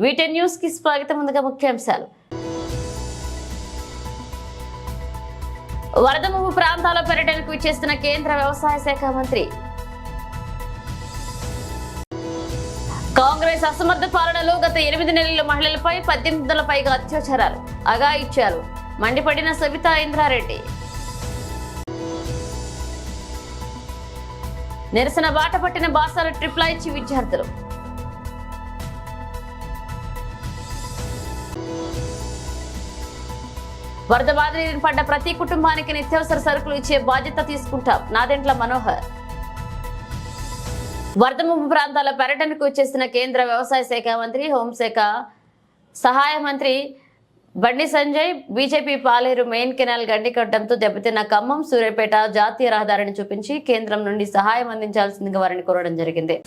వీటెన్ news కి స్వాగతం. ముందుగా ముఖ్యాంశాలు. వరద ముంపు ప్రాంతాల పర్యటనకు ఇచ్చేస్తున్న కేంద్ర వ్యవసాయ శాఖ మంత్రి. కాంగ్రెస్ అసమర్థ పాలనలో గత 8 నెలల మహిళలపై 18 పైగా అత్యాచారాలు, అఘాయిత్యాలు మండిపడిన సబితా ఇంద్రారెడ్డి. నిరసన బాట పట్టిన బాసాల ట్రిప్లైచి విద్యార్థులు. వరద బాధితులు పడ్డ ప్రతి కుటుంబానికి నిత్యావసర సరుకులు ఇచ్చే బాధ్యత తీసుకుంటాం, నాదెండ్ల మనోహర్. వరద ముంపు ప్రాంతాల పర్యటనకు వచ్చేసిన కేంద్ర వ్యవసాయ శాఖ మంత్రి, హోంశాఖ సహాయ మంత్రి బండి సంజయ్ బీజేపీ పాలేరు మెయిన్ కెనాల్ గండికట్టడంతో దెబ్బతిన్న ఖమ్మం సూర్యాపేట జాతీయ రహదారిని చూపించి కేంద్రం నుండి సహాయం అందించాల్సిందిగా వారిని కోరడం జరిగింది.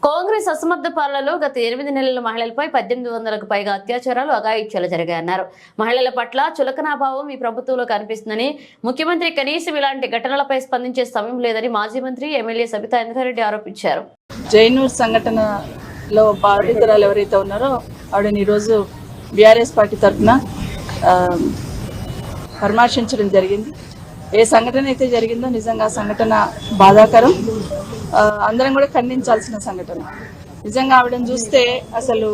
కాంగ్రెస్ అసమర్థ పాలనలో గత 8 నెలల మహిళలపై 1800కు పైగా అత్యాచారాలు, అఘాయిత్యాలు జరిగాయన్నారు. మహిళల పట్ల చులకనాభావం ఈ ప్రభుత్వంలో కనిపిస్తుందని, ముఖ్యమంత్రి కనీసం ఇలాంటి ఘటనలపై స్పందించే సమయం లేదని మాజీ మంత్రి ఎమ్మెల్యే సబితా ఇంద్రారెడ్డి ఆరోపించారు. జైనూర్ సంఘటనలో బాధితురాలు ఎవరైతే ఉన్నారో ఆవిడని ఈరోజు బీఆర్ఎస్ పార్టీ తరఫున పరామర్శించడం జరిగింది. ఏ సంఘటన అయితే జరిగిందో నిజంగా సంఘటన బాధాకరం, అందరం కూడా ఖండించాల్సిన సంఘటన. నిజంగా ఆవిడని చూస్తే అసలు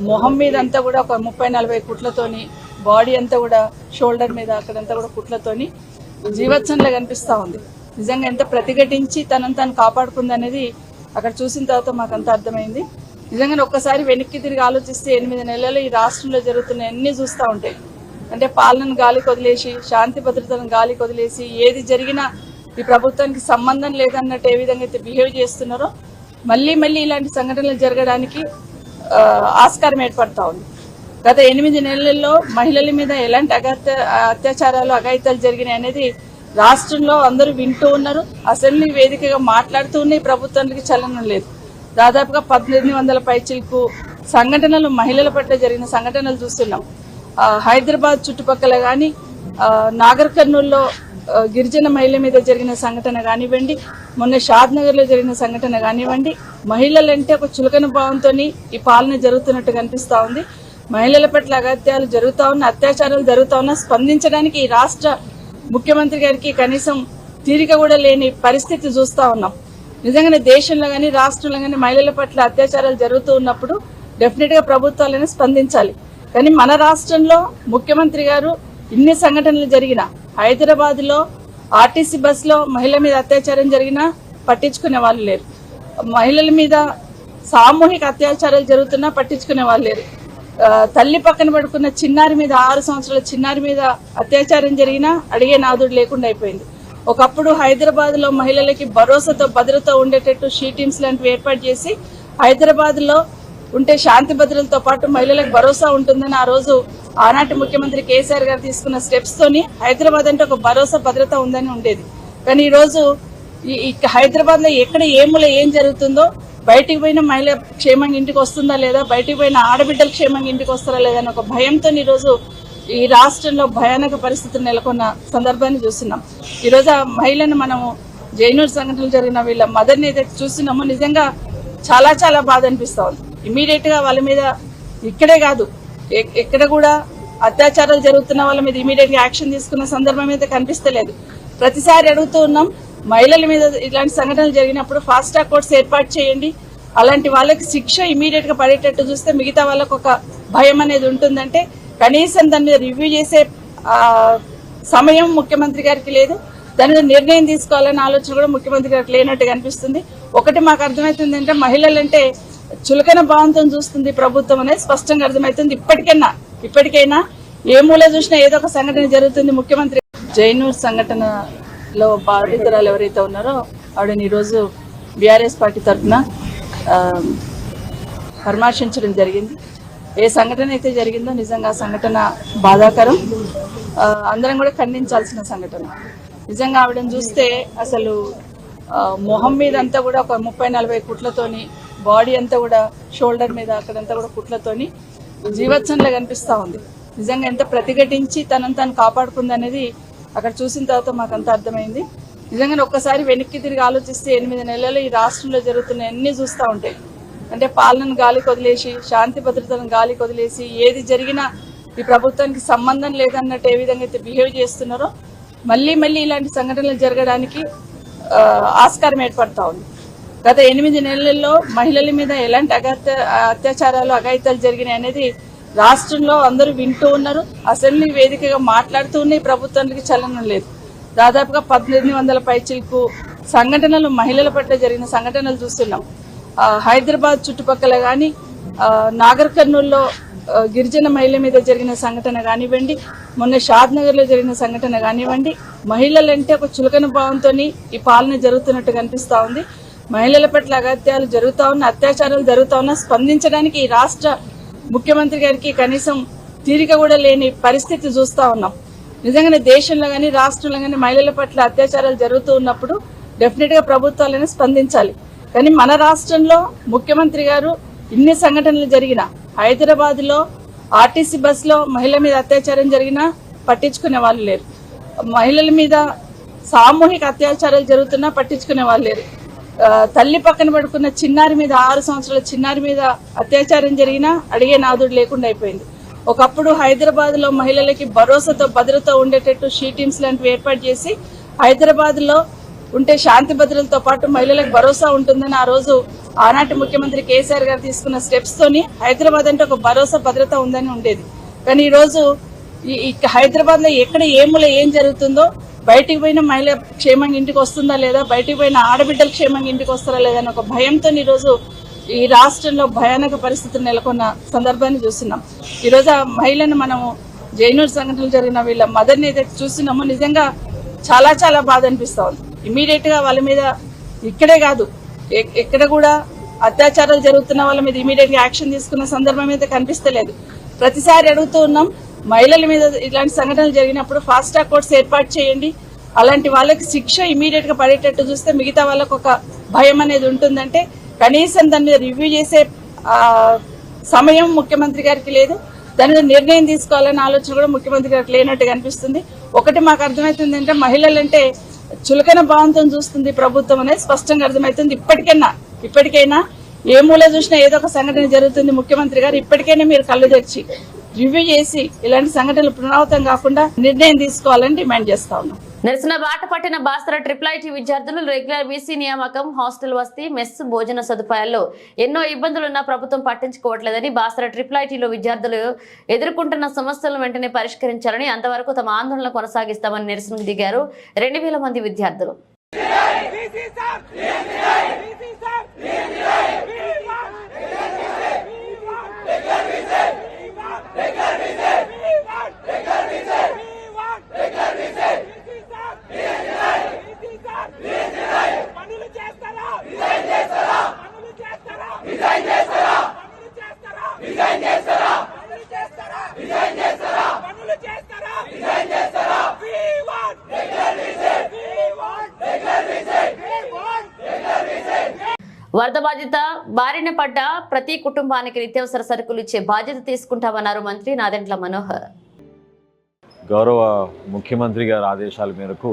మొహం మీద అంతా కూడా ఒక 30-40 కుట్లతోని, బాడీ అంతా కూడా షోల్డర్ మీద అక్కడంతా కూడా కుట్లతోని జీవత్సంలో కనిపిస్తూ ఉంది. నిజంగా ఎంత ప్రతిఘటించి తనను తాను కాపాడుకుంది అనేది అక్కడ చూసిన తర్వాత మాకంతా అర్థమైంది. నిజంగా ఒక్కసారి వెనక్కి తిరిగి ఆలోచిస్తే 8 నెలలు ఈ రాష్ట్రంలో జరుగుతున్న అన్ని చూస్తూ ఉంటాయి. అంటే పాలనను గాలికి వదిలేసి, శాంతి భద్రతలను గాలికి వదిలేసి, ఏది జరిగినా ఈ ప్రభుత్వానికి సంబంధం లేదన్నట్టు ఏ విధంగా అయితే బిహేవ్ చేస్తున్నారో మళ్ళీ ఇలాంటి సంఘటనలు జరగడానికి ఆస్కారం ఏర్పడతా ఉంది. గత 8 నెలల్లో మహిళల మీద ఎలాంటి అత్యాచారాలు, అఘాయిత్యాలు జరిగినాయి అనేది రాష్ట్రంలో అందరూ వింటూ ఉన్నారు. అసెంబ్లీ వేదికగా మాట్లాడుతూ ఉన్నాయి. ప్రభుత్వానికి చలనం లేదు. దాదాపుగా 1800 పైచిలకు సంఘటనలు మహిళల పట్ల జరిగిన సంఘటనలు చూస్తున్నాం. హైదరాబాద్ చుట్టుపక్కల కానీ, నాగర్ కర్నూల్లో గిరిజన మహిళ మీద జరిగిన సంఘటన కానివ్వండి, మొన్న షాద్నగర్లో జరిగిన సంఘటన కానివ్వండి, మహిళలంటే ఒక చులకన భావంతో ఈ పాలన జరుగుతున్నట్టు కనిపిస్తూ ఉంది. మహిళల పట్ల అగత్యాలు జరుగుతూ ఉన్న, అత్యాచారాలు జరుగుతూ ఉన్నా స్పందించడానికి ఈ రాష్ట్ర ముఖ్యమంత్రి గారికి కనీసం తీరిక కూడా లేని పరిస్థితి చూస్తూ ఉన్నాం. నిజంగానే దేశంలో కానీ రాష్ట్రంలో కానీ మహిళల పట్ల అత్యాచారాలు జరుగుతూ ఉన్నప్పుడు డెఫినెట్ గా ప్రభుత్వాలనే స్పందించాలి. కానీ మన రాష్ట్రంలో ముఖ్యమంత్రి గారు ఇన్ని సంఘటనలు జరిగిన, హైదరాబాద్ లో ఆర్టీసీ బస్ లో మహిళ మీద అత్యాచారం జరిగినా పట్టించుకునే వాళ్ళు లేరు. మహిళల మీద సామూహిక అత్యాచారాలు జరుగుతున్నా పట్టించుకునే వాళ్ళు లేరు. తల్లి పక్కన పడుకున్న చిన్నారి మీద, 6 సంవత్సరాల చిన్నారి మీద అత్యాచారం జరిగినా అడిగే నాదుడు లేకుండా అయిపోయింది. ఒకప్పుడు హైదరాబాద్ లో మహిళలకి భరోసాతో, భద్రత ఉండేటట్టు షీ టీమ్స్ లాంటివి ఏర్పాటు చేసి హైదరాబాద్ లో ఉంటే శాంతి భద్రతలతో పాటు మహిళలకు భరోసా ఉంటుందని ఆ రోజు ఆనాటి ముఖ్యమంత్రి కేసీఆర్ గారు తీసుకున్న స్టెప్స్ తోని హైదరాబాద్ అంటే ఒక భరోసా, భద్రత ఉందని ఉండేది. కానీ ఈ రోజు హైదరాబాద్ లో ఎక్కడ ఏం జరుగుతుందో, బయటికి పోయిన మహిళ క్షేమంగా ఇంటికి వస్తుందా లేదా, బయటికి పోయిన ఆడబిడ్డలు క్షేమంగా ఇంటికి వస్తారా లేదా అని ఒక భయంతో ఈ రోజు ఈ రాష్ట్రంలో భయానక పరిస్థితులు నెలకొన్న సందర్భాన్ని చూస్తున్నాం. ఈ రోజు ఆ మహిళను మనము జైనూర్ సంఘటనలు జరిగిన వీళ్ళ మదర్ని ఏదైతే చూస్తున్నామో నిజంగా చాలా బాధ అనిపిస్తా ఉంది. ఇమీడియట్ గా వాళ్ళ మీద, ఇక్కడే కాదు ఎక్కడ కూడా అత్యాచారాలు జరుగుతున్న వాళ్ళ మీద ఇమీడియట్ గా యాక్షన్ తీసుకున్న సందర్భం అయితే కనిపిస్తలేదు. ప్రతిసారి అడుగుతూ ఉన్నాం, మహిళల మీద ఇలాంటి సంఘటనలు జరిగినప్పుడు ఫాస్ట్ ట్రాక్ కోర్ట్స్ ఏర్పాటు చేయండి, అలాంటి వాళ్ళకి శిక్ష ఇమీడియట్ గా పడేటట్టు చూస్తే మిగతా వాళ్ళకు ఒక భయం అనేది ఉంటుందంటే కనీసం దాని మీద రివ్యూ చేసే సమయం ముఖ్యమంత్రి గారికి లేదు. దాని మీద నిర్ణయం తీసుకోవాలనే ఆలోచన కూడా ముఖ్యమంత్రి గారికి లేనట్టుగా అనిపిస్తుంది. ఒకటి మాకు అర్థమవుతుంది అంటే మహిళలంటే చులకన భావంతో చూస్తుంది ప్రభుత్వం అనేది స్పష్టంగా అర్థమవుతుంది. ఇప్పటికైనా ఏ మూల చూసినా ఏదో ఒక సంఘటన జరుగుతుంది. ముఖ్యమంత్రి జైనూర్ సంఘటనలో బాధితురాలు ఎవరైతే ఉన్నారో ఆవిడని ఈరోజు బీఆర్ఎస్ పార్టీ తరఫున పరామర్శించడం జరిగింది. ఏ సంఘటన అయితే జరిగిందో నిజంగా సంఘటన బాధాకరం, అందరం కూడా ఖండించాల్సిన సంఘటన. నిజంగా ఆవిడని చూస్తే అసలు మొహం మీద అంతా కూడా ఒక 30-40 కుట్లతోని, బాడీ అంతా కూడా షోల్డర్ మీద అక్కడంతా కూడా కుట్లతోని జీవత్సంలో కనిపిస్తూ ఉంది. నిజంగా ఎంత ప్రతిఘటించి తనను తాను కాపాడుకుంది అనేది అక్కడ చూసిన తర్వాత మాకంతా అర్థమైంది. నిజంగా ఒక్కసారి వెనక్కి తిరిగి ఆలోచిస్తే 8 నెలలు ఈ రాష్ట్రంలో జరుగుతున్న అన్ని చూస్తూ ఉంటాయి. అంటే పాలనను గాలికి వదిలేసి, శాంతి భద్రతలను గాలికి వదిలేసి, ఏది జరిగినా ఈ ప్రభుత్వానికి సంబంధం లేదన్నట్టు ఏ విధంగా అయితే బిహేవ్ చేస్తున్నారో మళ్ళీ ఇలాంటి సంఘటనలు జరగడానికి ఆస్కారం ఏర్పడతా ఉంది. గత 8 నెలల్లో మహిళల మీద ఎలాంటి అత్యాచారాలు అఘాయితాలు జరిగినాయి అనేది రాష్ట్రంలో అందరూ వింటూ ఉన్నారు. అసెంబ్లీ వేదికగా మాట్లాడుతూ ఉన్నాయి. ప్రభుత్వానికి చలనం లేదు. దాదాపుగా 1800 పైచిలకు సంఘటనలు మహిళల పట్ల జరిగిన సంఘటనలు చూస్తున్నాం. హైదరాబాద్ చుట్టుపక్కల కానీ, నాగర్ కర్నూల్లో గిరిజన మహిళ మీద జరిగిన సంఘటన కానివ్వండి, మొన్న షాద్ నగర్లో జరిగిన సంఘటన కానివ్వండి, మహిళలంటే ఒక చులకన భావంతో ఈ పాలన జరుగుతున్నట్టు కనిపిస్తూ ఉంది. మహిళల పట్ల అగత్యాలు జరుగుతూ ఉన్న, అత్యాచారాలు జరుగుతూ ఉన్నా స్పందించడానికి ఈ రాష్ట్ర ముఖ్యమంత్రి గారికి కనీసం తీరిక కూడా లేని పరిస్థితి చూస్తూ ఉన్నాం. నిజంగానే దేశంలో కానీ రాష్ట్రంలో కానీ మహిళల పట్ల అత్యాచారాలు జరుగుతూ ఉన్నప్పుడు డెఫినెట్ గా ప్రభుత్వాలనే స్పందించాలి. కానీ మన రాష్ట్రంలో ముఖ్యమంత్రి గారు ఇన్ని సంఘటనలు జరిగిన, హైదరాబాద్ లో ఆర్టీసీ బస్ లో మహిళ మీద అత్యాచారం జరిగినా పట్టించుకునే వాళ్ళు లేరు. మహిళల మీద సామూహిక అత్యాచారాలు జరుగుతున్నా పట్టించుకునే వాళ్ళు లేరు. తల్లి పక్కన పడుకున్న చిన్నారి మీద, 6 సంవత్సరాల చిన్నారి మీద అత్యాచారం జరిగినా అడిగే నాదుడు లేకుండా అయిపోయింది. ఒకప్పుడు హైదరాబాద్ లో మహిళలకి భరోసాతో భద్రత ఉండేటట్టు షీ టీమ్స్ లాంటివి ఏర్పాటు చేసి హైదరాబాద్ లో ఉంటే శాంతి భద్రతలతో పాటు మహిళలకు భరోసా ఉంటుందని ఆ రోజు ఆనాటి ముఖ్యమంత్రి కేసీఆర్ గారు తీసుకున్న స్టెప్స్ తోని హైదరాబాద్ అంటే ఒక భరోసా భద్రత ఉందని ఉండేది. కానీ ఈ రోజు ఈ హైదరాబాద్ లో ఎక్కడ ఏం జరుగుతుందో, బయటికి పోయిన మహిళ క్షేమంగా ఇంటికి వస్తుందా లేదా, బయటికి పోయిన ఆడబిడ్డలు క్షేమంగా ఇంటికి వస్తారా లేదా అని ఒక భయంతో ఈ రోజు ఈ రాష్ట్రంలో భయానక పరిస్థితులు నెలకొన్న సందర్భాన్ని చూస్తున్నాం. ఈ రోజు ఆ మహిళను మనము జైనూర్ సంఘటనలు జరిగిన వీళ్ళ మదర్ని ఏదైతే చూస్తున్నామో నిజంగా చాలా బాధ అనిపిస్తా ఉంది. ఇమీడియట్ గా వాళ్ళ మీద ఇక్కడే కాదు ఎక్కడ కూడా అత్యాచారాలు జరుగుతున్న వాళ్ళ మీద ఇమీడియట్ గా యాక్షన్ తీసుకున్న సందర్భం అయితే కనిపిస్తలేదు. ప్రతిసారి అడుగుతూ ఉన్నాం, మహిళల మీద ఇలాంటి సంఘటనలు జరిగినప్పుడు ఫాస్ట్ ట్రాక్ కోర్ట్స్ ఏర్పాటు చేయండి, అలాంటి వాళ్ళకి శిక్ష ఇమీడియట్ గా పడేటట్టు చూస్తే మిగతా వాళ్ళకు ఒక భయం అనేది ఉంటుందంటే కనీసం దాని మీద రివ్యూ చేసే సమయం ముఖ్యమంత్రి గారికి లేదు. దాని మీద నిర్ణయం తీసుకోవాలనే ఆలోచన కూడా ముఖ్యమంత్రి గారికి లేనట్టు కనిపిస్తుంది. ఒకటి మాకు అర్థమవుతుంది అంటే మహిళలంటే చులకన భావంతో చూస్తుంది ప్రభుత్వం అనేది స్పష్టంగా అర్థమవుతుంది. ఇప్పటికైనా ఏ మూల చూసినా ఏదో ఒక సంఘటన జరుగుతుంది. ముఖ్యమంత్రి గారు ఇప్పటికైనా మీరు కళ్ళు తెరిచి రివ్యూ చేసి ఇలాంటి సంఘటనలు పునరావృతం కాకుండా నిర్ణయం తీసుకోవాలని డిమాండ్ చేస్తా ఉన్నాం. నిరసన బాట పట్టిన బాసర IIIT విద్యార్థులు రెగ్యులర్ బీసీ నియామకం, హాస్టల్ వసతి, మెస్ భోజన సదుపాయాల్లో ఎన్నో ఇబ్బందులున్నా ప్రభుత్వం పట్టించుకోవట్లేదని, బాసర IIITలో విద్యార్థులు ఎదుర్కొంటున్న సమస్యలను వెంటనే పరిష్కరించాలని, అంతవరకు తమ ఆందోళన కొనసాగిస్తామని నిరసనకు దిగారు 2000 మంది విద్యార్థులు. వరద బాధిత బారిన పడ్డ ప్రతి కుటుంబానికి నిత్యావసర సరుకులు ఇచ్చే బాధ్యత తీసుకుంటామన్నారు మంత్రి నాదెండ్ల మనోహర్. గౌరవ ముఖ్యమంత్రి గారి ఆదేశాల మేరకు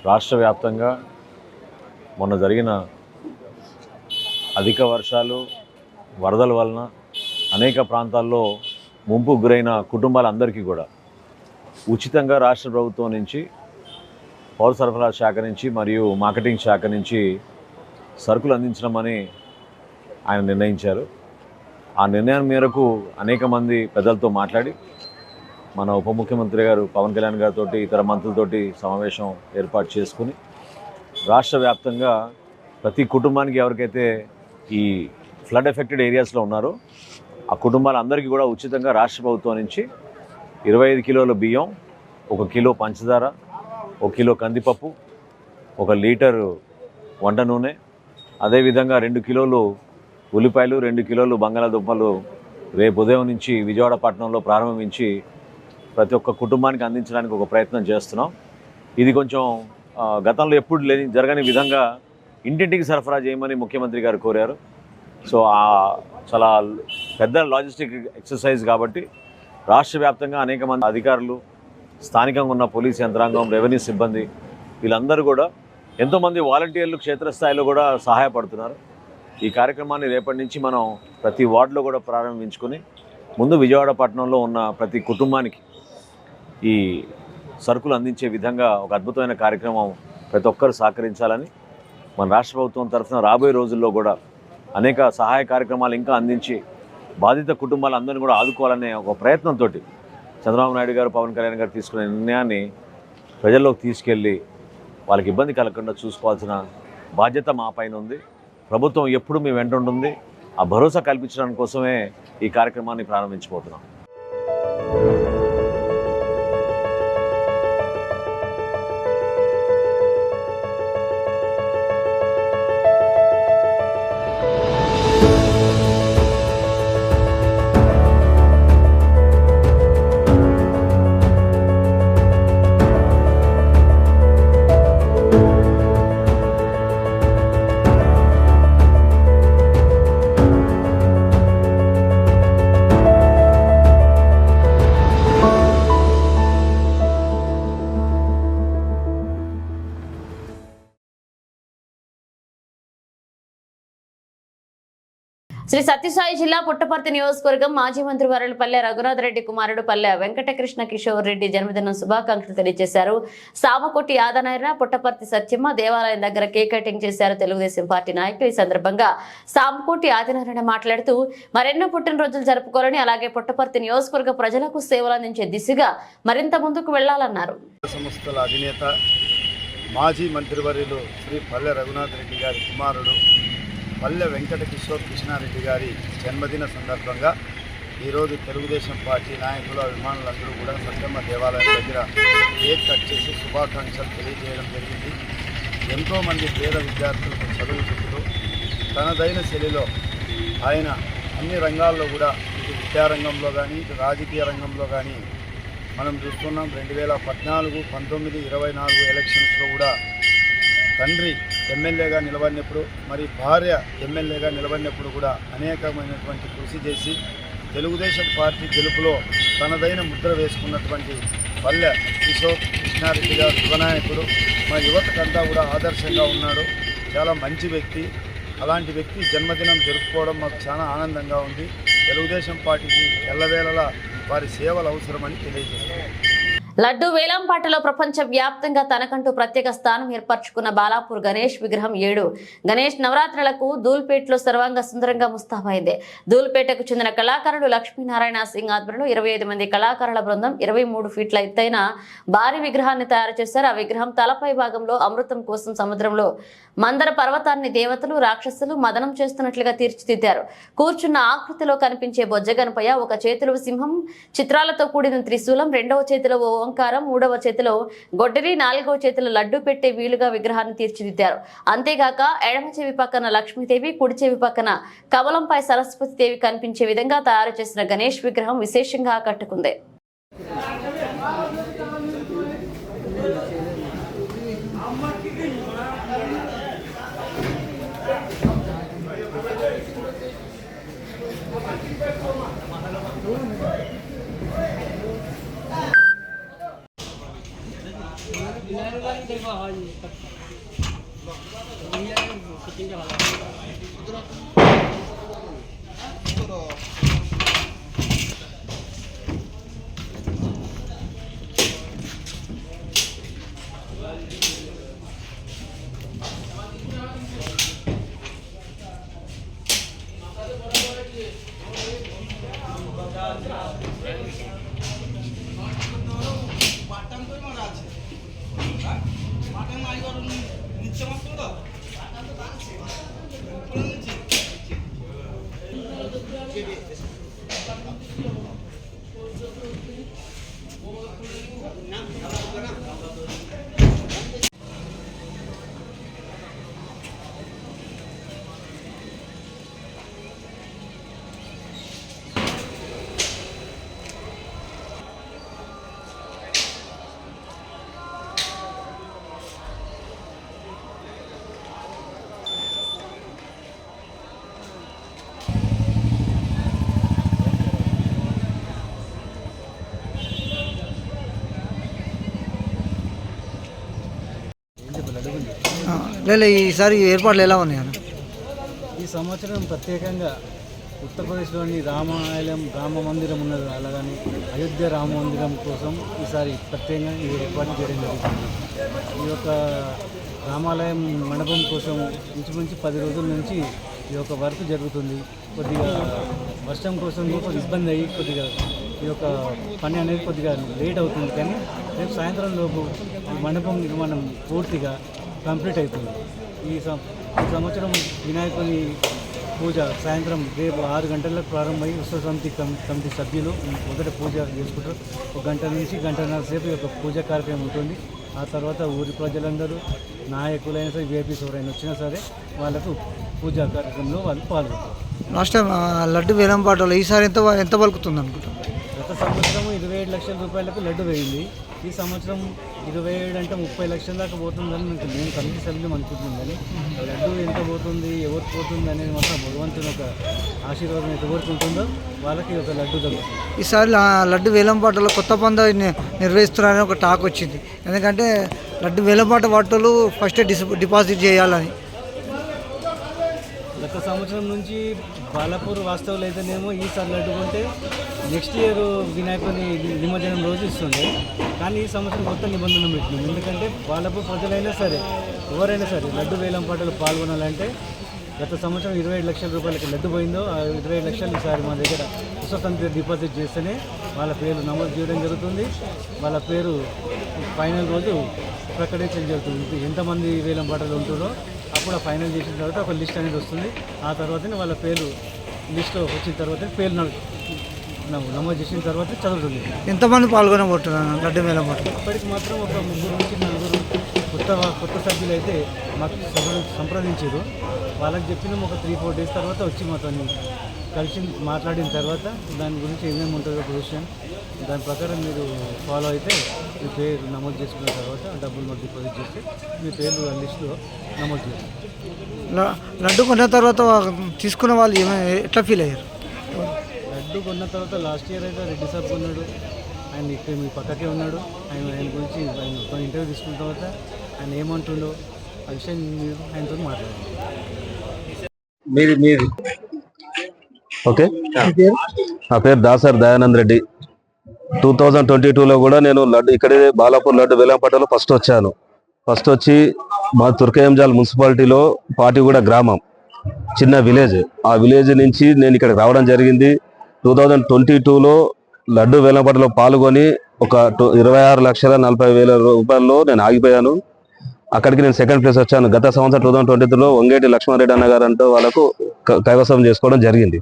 రాష్ట్ర వ్యాప్తంగా మొన్న జరిగిన అధిక వర్షాలు, వరదల వలన అనేక ప్రాంతాల్లో ముంపు గురైన కుటుంబాలందరికీ కూడా ఉచితంగా రాష్ట్ర ప్రభుత్వం నుంచి, పౌర సరఫరా శాఖ నుంచి మరియు మార్కెటింగ్ శాఖ నుంచి సరుకులు అందించడం అని ఆయన నిర్ణయించారు. ఆ నిర్ణయం మేరకు అనేక మంది పెద్దలతో మాట్లాడి మన ఉప ముఖ్యమంత్రి గారు పవన్ కళ్యాణ్ గారితో, ఇతర మంత్రులతోటి సమావేశం ఏర్పాటు చేసుకుని రాష్ట్ర వ్యాప్తంగా ప్రతి కుటుంబానికి ఎవరికైతే ఈ ఫ్లడ్ ఎఫెక్టెడ్ ఏరియాస్లో ఉన్నారో ఆ కుటుంబాలందరికీ కూడా ఉచితంగా రాష్ట్ర ప్రభుత్వం నుంచి 25 కిలోల బియ్యం, 1 కిలో పంచదార, 1 కిలో కందిపప్పు, 1 లీటరు వంట నూనె, అదేవిధంగా 2 కిలోలు ఉల్లిపాయలు, 2 కిలోలు బంగాళాదుంపలు రేపు ఉదయం నుంచి విజయవాడ పట్టణంలో ప్రారంభించి ప్రతి ఒక్క కుటుంబానికి అందించడానికి ఒక ప్రయత్నం చేస్తున్నాం. ఇది కొంచెం గతంలో ఎప్పుడు జరగని విధంగా ఇంటింటికి సరఫరా చేయమని ముఖ్యమంత్రి గారు కోరారు. సో చాలా పెద్ద లాజిస్టిక్ ఎక్సర్సైజ్ కాబట్టి రాష్ట్ర వ్యాప్తంగా అనేక మంది అధికారులు, స్థానికంగా ఉన్న పోలీస్ యంత్రాంగం, రెవెన్యూ సిబ్బంది వీళ్ళందరూ కూడా ఎంతోమంది వాలంటీర్లు క్షేత్రస్థాయిలో కూడా సహాయపడుతున్నారు. ఈ కార్యక్రమాన్ని రేపటి నుంచి మనం ప్రతి వార్డులో కూడా ప్రారంభించుకొని ముందు విజయవాడ పట్టణంలో ఉన్న ప్రతి కుటుంబానికి ఈ సరుకులు అందించే విధంగా ఒక అద్భుతమైన కార్యక్రమం ప్రతి ఒక్కరు సహకరించాలని మన రాష్ట్ర ప్రభుత్వం తరఫున రాబోయే రోజుల్లో కూడా అనేక సహాయ కార్యక్రమాలు ఇంకా అందించి బాధిత కుటుంబాలందరినీ కూడా ఆదుకోవాలనే ఒక ప్రయత్నంతో చంద్రబాబు నాయుడు గారు, పవన్ కళ్యాణ్ గారు తీసుకునే నిర్ణయాన్ని ప్రజల్లోకి తీసుకెళ్ళి వాళ్ళకి ఇబ్బంది కలగకుండా చూసుకోవాల్సిన బాధ్యత మా పైన ఉంది. ప్రభుత్వం ఎప్పుడు మీ వెంట ఉంటుంది. ఆ భరోసా కల్పించడానికి కోసమే ఈ కార్యక్రమాన్ని ప్రారంభించబోతున్నాం. శ్రీ సత్యసాయి జిల్లా పుట్టపర్తి నియోజకవర్గం మాజీ మంత్రి వరలపల్లె రఘునాథ్ రెడ్డి కుమారుడు పల్లె వెంకటకృష్ణ కిషోర్ రెడ్డి జన్మదినం శుభాకాంక్షలు తెలియజేశారు. సామకోటి ఆదనాయన, పుట్టపర్తి సత్యమ్మ దేవాలయం దగ్గర కేక్ కటింగ్ చేశారు తెలుగుదేశం పార్టీ నాయకులు. ఈ సందర్భంగా సామకోటి ఆదినారాయణ మాట్లాడుతూ మరెన్నో పుట్టినరోజులు జరుపుకోవాలని, అలాగే పుట్టపర్తి నియోజకవర్గ ప్రజలకు సేవలు అందించే దిశగా మరింత ముందుకు వెళ్లాలన్నారు. సంస్థల అధినేత మాజీ మంత్రివర్యులు శ్రీ పల్లె రఘునాథ్ రెడ్డి గారి కుమారుడు పల్లె వెంకట కిషోర్ కృష్ణారెడ్డి గారి జన్మదిన సందర్భంగా ఈరోజు తెలుగుదేశం పార్టీ నాయకులు, అభిమానులందరూ కూడా సత్యమ్మ దేవాలయం దగ్గర కేక్ కట్ చేసి శుభాకాంక్షలు తెలియజేయడం జరిగింది. ఎంతోమంది పేద విద్యార్థులకు చదువు చెబుతూ తనదైన శైలిలో ఆయన అన్ని రంగాల్లో కూడా, ఇటు విద్యారంగంలో కానీ, ఇటు రాజకీయ రంగంలో కానీ మనం చూస్తున్నాం. 2014, 19, 24 ఎలక్షన్స్లో కూడా తండ్రి ఎమ్మెల్యేగా నిలబడినప్పుడు, మరి భార్య ఎమ్మెల్యేగా నిలబడినప్పుడు కూడా అనేకమైనటువంటి కృషి చేసి తెలుగుదేశం పార్టీ గెలుపులో తనదైన ముద్ర వేసుకున్నటువంటి పల్లె కిషోర్ కృష్ణారెడ్డి గారు యువనాయకుడు. మా యువతకంతా కూడా ఆదర్శంగా ఉన్నాడు. చాలా మంచి వ్యక్తి. అలాంటి వ్యక్తి జన్మదినం జరుపుకోవడం మాకు చాలా ఆనందంగా ఉంది. తెలుగుదేశం పార్టీకి ఎల్లవేళలా వారి సేవలు అవసరమని తెలియజేస్తున్నారు. లడ్డు వేలంపాటలో ప్రపంచ వ్యాప్తంగా తనకంటూ ప్రత్యేక స్థానం ఏర్పరచుకున్న బాలాపూర్ గణేష్ విగ్రహం 7 గణేష్ నవరాత్రులకు ధూల్పేటలో సర్వాంగ సుందరంగా ముస్తాబైంది. ధూల్పేటకు చెందిన కళాకారుడు లక్ష్మీనారాయణ సింగ్ ఆధ్వర్యంలో 25 మంది కళాకారుల బృందం 23 ఫీట్ల ఎత్తైన భారీ విగ్రహాన్ని తయారు చేశారు. ఆ విగ్రహం తలపై భాగంలో అమృతం కోసం సముద్రంలో మందర పర్వతాన్ని దేవతలు, రాక్షసులు మదనం చేస్తున్నట్లుగా తీర్చిదిద్దారు. కూర్చున్న ఆకృతిలో కనిపించే బొజ్జగనపయ్య ఒక చేతిలో సింహం చిత్రాలతో కూడిన త్రిశూలం, రెండవ చేతిలో ఓంకారం, మూడవ చేతిలో గొడ్డలి, నాలుగవ చేతిలో లడ్డు పెట్టే వీలుగా విగ్రహాన్ని తీర్చిదిద్దారు. అంతేగాక ఎడమ చెవి పక్కన లక్ష్మీదేవి, కుడి చెవి పక్కన కమలంపై సరస్వతి దేవి కనిపించే విధంగా తయారు చేసిన గణేష్ విగ్రహం విశేషంగా ఆకట్టుకుంది. లేదు ఈసారి ఏర్పాట్లు ఎలా ఉన్నాయి అన్న? ఈ సంవత్సరం ప్రత్యేకంగా ఉత్తరప్రదేశ్లోని రామాలయం రామ మందిరం ఉన్నది, అలాగని అయోధ్య రామ మందిరం కోసం ఈసారి ప్రత్యేకంగా ఈ ఏర్పాటు చేయడం జరుగుతుంది. ఈ యొక్క రామాలయం మండపం కోసం ఇంచుమించు 10 రోజుల నుంచి ఈ యొక్క వర్క్ జరుగుతుంది. కొద్దిగా వర్షం కోసం కొద్దిగా ఇబ్బంది అయ్యి కొద్దిగా ఈ యొక్క పని అనేది కొద్దిగా లేట్ అవుతుంది, కానీ రేపు సాయంత్రం లోపు ఈ మండపం నిర్మాణం పూర్తిగా కంప్లీట్ అవుతుంది. ఈ సంవత్సరం వినాయకుని పూజ సాయంత్రం రేపు 6 గంటలకు ప్రారంభమై ఉత్సవ సమితి కమిటీ సభ్యులు మొదట పూజ చేసుకుంటారు. 1 గంట నుంచి 1.5 సేపు ఈ యొక్క పూజా కార్యక్రమం ఉంటుంది. ఆ తర్వాత ఊరి ప్రజలందరూ నాయకులైనా సరే విఐపీస్ ఎవరైనా వచ్చినా సరే వాళ్ళకు పూజా కార్యక్రమంలో వాళ్ళు పాల్గొంటారు. లాస్ట్ టైం లడ్డు వేలంపాటలో ఈసారి ఎంత పలుకుతుంది అనుకుంటాం? గత సంవత్సరం 27 లక్షల రూపాయలకు లడ్డు వేయింది. ఈ సంవత్సరం 27 అంటే 30 లక్షల దాకా పోతుందని నేను కమిటీ సభ్యులు అనుకుంటున్నాను. కానీ లడ్డు ఎంత పోతుంది, ఎవరికి పోతుంది అనేది మాత్రం భగవంతుని ఒక ఆశీర్వాదం ఎవరికి ఉంటుందో వాళ్ళకి ఒక లడ్డు తగ్గుతుంది. ఈసారి లడ్డు వేలంపాటలో కొత్త పంద నిర్వహిస్తున్నారని ఒక టాక్ వచ్చింది. ఎందుకంటే లడ్డు వేలంపాట వాటలు ఫస్ట్ డిపాజిట్ చేయాలని. గత సంవత్సరం నుంచి బాలాపూర్ వాస్తవులు అయితేనేమో ఈసారి లడ్డు కొంటే నెక్స్ట్ ఇయర్ వినాయకుని నిమజ్జనం రోజు ఇస్తుండే, కానీ ఈ సంవత్సరం కొత్త నిబంధన పెట్టినాం. ఎందుకంటే బాలాపూర్ ప్రజలైనా సరే ఎవరైనా సరే లడ్డు వేలంపాటలో పాల్గొనాలంటే గత సంవత్సరం 27 లక్షల రూపాయలకి లడ్డు పోయిందో ఆ 27 లక్షలు ఈసారి మా దగ్గర ఉత్సవ సమితి డిపాజిట్ చేస్తేనే వాళ్ళ పేరు నమోదు చేయడం జరుగుతుంది. వాళ్ళ పేరు ఫైనల్ రోజు ప్రకటించడం జరుగుతుంది. ఎంతమంది వేలంపాటలు ఉంటుందో అప్పుడు ఫైనల్ చేసిన తర్వాత ఒక లిస్ట్ అనేది వస్తుంది. ఆ తర్వాతనే వాళ్ళ పేరు లిస్ట్లో వచ్చిన తర్వాత పేరు నమోదు చేసిన తర్వాత చదువుతుంది. ఎంతమంది పాల్గొనబోతున్నారు లడ్డు వేలంపాట? ఇప్పటికి మాత్రం ఒక 3 నుంచి 4 కొత్త సభ్యులు అయితే మాకు సంప్రదించారు. వాళ్ళకి చెప్పినాం ఒక 3-4 డేస్ తర్వాత వచ్చి మాతో కలిసి మాట్లాడిన తర్వాత దాని గురించి ఏమేమి ఉంటుందో పొజిషన్ దాని ప్రకారం మీరు ఫాలో అయితే మీ పేరు నమోదు చేసుకున్న తర్వాత డబ్బులు మాకు డిపాజిట్ చేస్తే మీ పేరు ఆ లిస్టులో నమోదు చేస్తారు. లడ్డు కొన్న తర్వాత తీసుకున్న వాళ్ళు ఎట్లా ఫీల్ అయ్యారు? లడ్డు కొన్న తర్వాత లాస్ట్ ఇయర్ అయితే రెడ్డి సార్ కొన్నాడు, ఆయన ఇక్కడ మీ పక్కకే ఉన్నాడు. ఆయన గురించి ఆయన ఇంటర్వ్యూ తీసుకున్న తర్వాత ఆయన ఏమంటుండో ఆ విషయం మీరు ఆయనతో మాట్లాడండి. మీది ఓకే. నా పేరు దాసర్ దయానంద్ రెడ్డి. 2022లో కూడా నేను లడ్డు ఇక్కడే బాలాపూర్ లడ్డు వేలంపాటలో ఫస్ట్ వచ్చాను. ఫస్ట్ వచ్చి మా తుర్కయంజాల్ మున్సిపాలిటీలో పాటిగూడ గ్రామం చిన్న విలేజ్, ఆ విలేజ్ నుంచి నేను ఇక్కడికి రావడం జరిగింది. 2022లో లడ్డు వేలంపాటలో పాల్గొని ఒక 26,40,000 రూపాయల్లో నేను ఆగిపోయాను. అక్కడికి నేను సెకండ్ ప్లేస్ వచ్చాను. గత సంవత్సరం 2023లో వంగేటి లక్ష్మారెడ్డి అన్న గారు అంటూ వాళ్ళకు కైవసం చేసుకోవడం జరిగింది.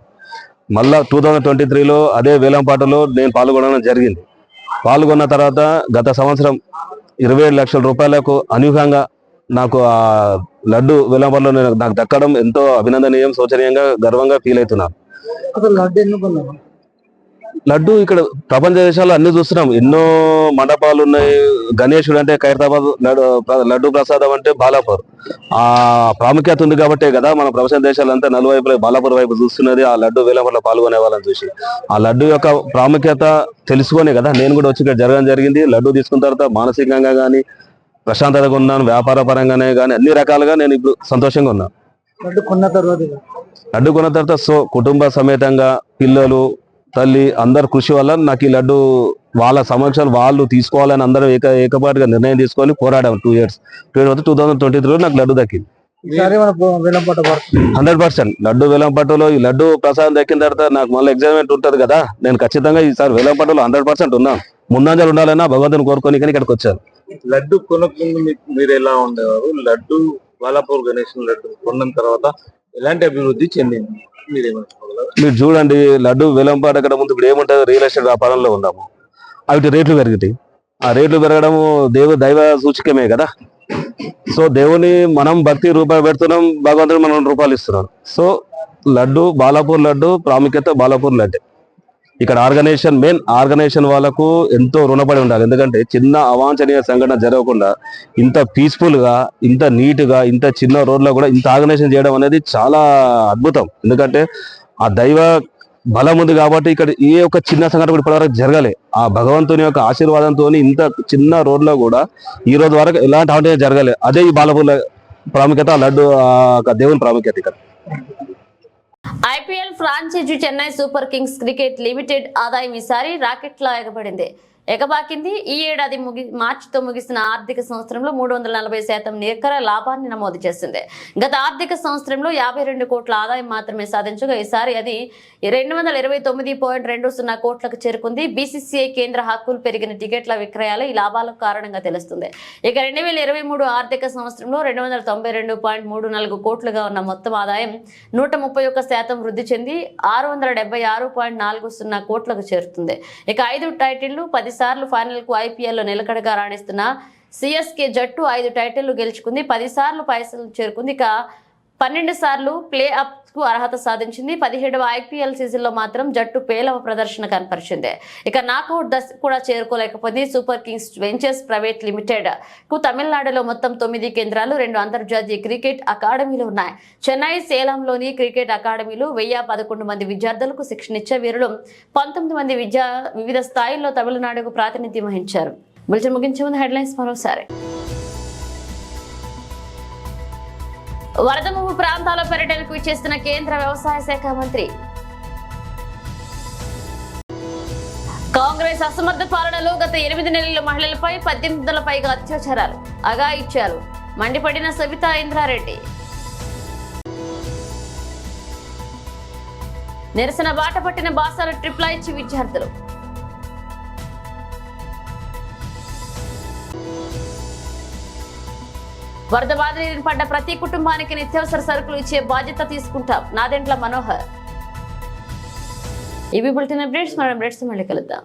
మళ్ళా 2023లో అదే వేలంపాటలో నేను పాల్గొనడం జరిగింది. పాల్గొన్న తర్వాత గత సంవత్సరం 27 లక్షల రూపాయలకు అనూహ్యంగా నాకు ఆ లడ్డు వేలంపాటలో నాకు దక్కడం ఎంతో అభినందనీయం, శోచనీయంగా, గర్వంగా ఫీల్ అవుతున్నాను. లడ్డు ఇక్కడ ప్రపంచ దేశాల్లో అన్ని చూస్తున్నాం, ఎన్నో మండపాలు ఉన్నాయి. గణేశుడు అంటే ఖైరతాబాద్, లడ్డు ప్రసాదం అంటే బాలాపూర్. ఆ ప్రాముఖ్యత ఉంది కాబట్టే కదా మన ప్రపంచ దేశాలంతా నలువైపు బాలాపూర్ వైపు చూస్తున్నది, ఆ లడ్డు వేలంపాటలో పాల్గొనే వాళ్ళని చూసి. ఆ లడ్డు యొక్క ప్రాముఖ్యత తెలుసుకునే కదా నేను కూడా వచ్చి ఇక్కడ జరగడం జరిగింది. లడ్డు తీసుకున్న తర్వాత మానసికంగా కానీ ప్రశాంతతగా ఉన్నాను, వ్యాపార పరంగానే కానీ అన్ని రకాలుగా నేను ఇప్పుడు సంతోషంగా ఉన్నాను. లడ్డు కొన్న తర్వాత కుటుంబ సమేతంగా పిల్లలు, తల్లి అందరు కృషి వల్ల నాకు ఈ లడ్డు వాళ్ళ సమక్షంలో వాళ్ళు తీసుకోవాలని అందరూ ఏకపాటిగా నిర్ణయం తీసుకొని పోరాడాము. 2 years 2023లో నాకు లడ్డు దక్కింది. 100% లడ్డు వేలంపాటలో ఈ లడ్డు ప్రసాదం దక్కిన తర్వాత నాకు మళ్ళీ ఎగ్జామ్మెంట్ ఉంటుంది కదా, నేను ఖచ్చితంగా ఈసారి వేలంపాటలో 100% ఉన్నాను. ముందంజలు ఉండాలన్నా భగవంతుని కోరుకొని కానీ ఇక్కడికి వచ్చాను. లడ్డు కొనుక్కుంది మీరు ఎలా ఉండేవారు? లడ్డు బాలాపూర్ గణేష్ లడ్డు కొన్న తర్వాత ఎలాంటి అభివృద్ధి చెందింది? మీరు చూడండి, లడ్డు వేలంపాట కన్నా ముందు ఇప్పుడు ఏముంటుంది, రియల్ ఎస్టేట్ వ్యాపారంలో ఉన్నాము. అవి రేట్లు పెరుగుతాయి. ఆ రేట్లు పెరగడము దైవ సూచికమే కదా. సో దేవుని మనం భక్తి రూపాయి పెడుతున్నాం, భగవంతుడు మనం రూపాయలు ఇస్తున్నాం. సో లడ్డు, బాలాపూర్ లడ్డు ప్రాముఖ్యత బాలాపూర్ లడ్డే. ఇక్కడ మెయిన్ ఆర్గనైజేషన్ వాళ్ళకు ఎంతో రుణపడి ఉండాలి. ఎందుకంటే చిన్న అవాంఛనీయ సంఘటన జరగకుండా ఇంత పీస్ఫుల్గా, ఇంత నీట్గా, ఇంత చిన్న రోడ్లో కూడా ఇంత ఆర్గనైజేషన్ చేయడం అనేది చాలా అద్భుతం. ఎందుకంటే ఆ దైవ బలం ఉంది కాబట్టి ఇక్కడ ఏ ఒక్క చిన్న సంఘటన కూడా ఇప్పటివరకు జరగలే. ఆ భగవంతుని యొక్క ఆశీర్వాదంతో ఇంత చిన్న రోడ్లో కూడా ఈ రోజు వరకు ఎలాంటి ఆటో జరగలే. అదే ఈ బాలాపూర్ ప్రాముఖ్యత, లడ్డు దేవుని ప్రాముఖ్యత ఇక్కడ. IPL franchise Chennai super kings cricket limited ఆదాయం ఈసారి రాకెట్లా ఎగబాకింది. ఈ ఏడాది మార్చితో ముగిసిన ఆర్థిక సంవత్సరంలో 340% నికర లాభాన్ని నమోదు చేసింది. గత ఆర్థిక సంవత్సరంలో 52 కోట్ల ఆదాయం మాత్రమే సాధించగా ఈసారి అది 229.20 కోట్లకు చేరుకుంది. బీసీసీఐ కేంద్ర హక్కులు పెరిగిన టికెట్ల విక్రయాలు ఈ లాభాలకు కారణంగా తెలుస్తుంది. ఇక 2023 ఆర్థిక సంవత్సరంలో 292.34 కోట్లుగా ఉన్న మొత్తం ఆదాయం 131% వృద్ధి చెంది 676.40 కోట్లకు చేరుతుంది. ఇక 5 టైటిళ్లు, 10 సార్లు ఫైనల్ కు ఐపీఎల్ లో నిలకడగా రాణిస్తున్న సిఎస్కే జట్టు 5 టైటిళ్లు గెలుచుకుంది, 10 సార్లు ఫైనల్ చేరుకుంది. ఇక 12 సార్లు ప్లే అప్ కు అర్హత సాధించింది. 17వ ఐపీఎల్ సీజన్ లో మాత్రం జట్టు పేలవ ప్రదర్శన కనపరిచింది. ఇక నాకౌట్ దశ కూడా చేరుకోలేకపోయింది. Super Kings Ventures Private Limited కు తమిళనాడులో మొత్తం 9 కేంద్రాలు, 2 అంతర్జాతీయ క్రికెట్ అకాడమీలు ఉన్నాయి. చెన్నై, సేలంలోని క్రికెట్ అకాడమీలు 1011 మంది విద్యార్థులకు శిక్షణిచ్చే వీరులు 19 మంది వివిధ స్థాయిల్లో తమిళనాడుకు ప్రాతినిధ్యం వహించారు. బులెటిన్ ముగించే ముందు హెడ్లైన్స్ మరోసారి. వరద ముంపు ప్రాంతాల పర్యటనకు ఇచ్చేస్తున్న కేంద్ర వ్యవసాయ శాఖ మంత్రి. కాంగ్రెస్ అసమర్థ పాలనలో గత 8 నెలల మహిళలపై 18 పైగా అత్యాచారాలు, అఘాయిత్యాలు మండిపడిన సవితా ఇంద్రారెడ్డి. నిరసన బాట పట్టిన బాసాల ట్రిప్లైచ్ విద్యార్థులు. వరద బాధితులు పడ్డ ప్రతి కుటుంబానికి నిత్యావసర సరుకులు ఇచ్చే బాధ్యత తీసుకుంటాం, నాదెండ్ల మనోహర్. ఇవి బులెటిన్ అప్డేట్స్. మళ్ళీ కలుద్దాం.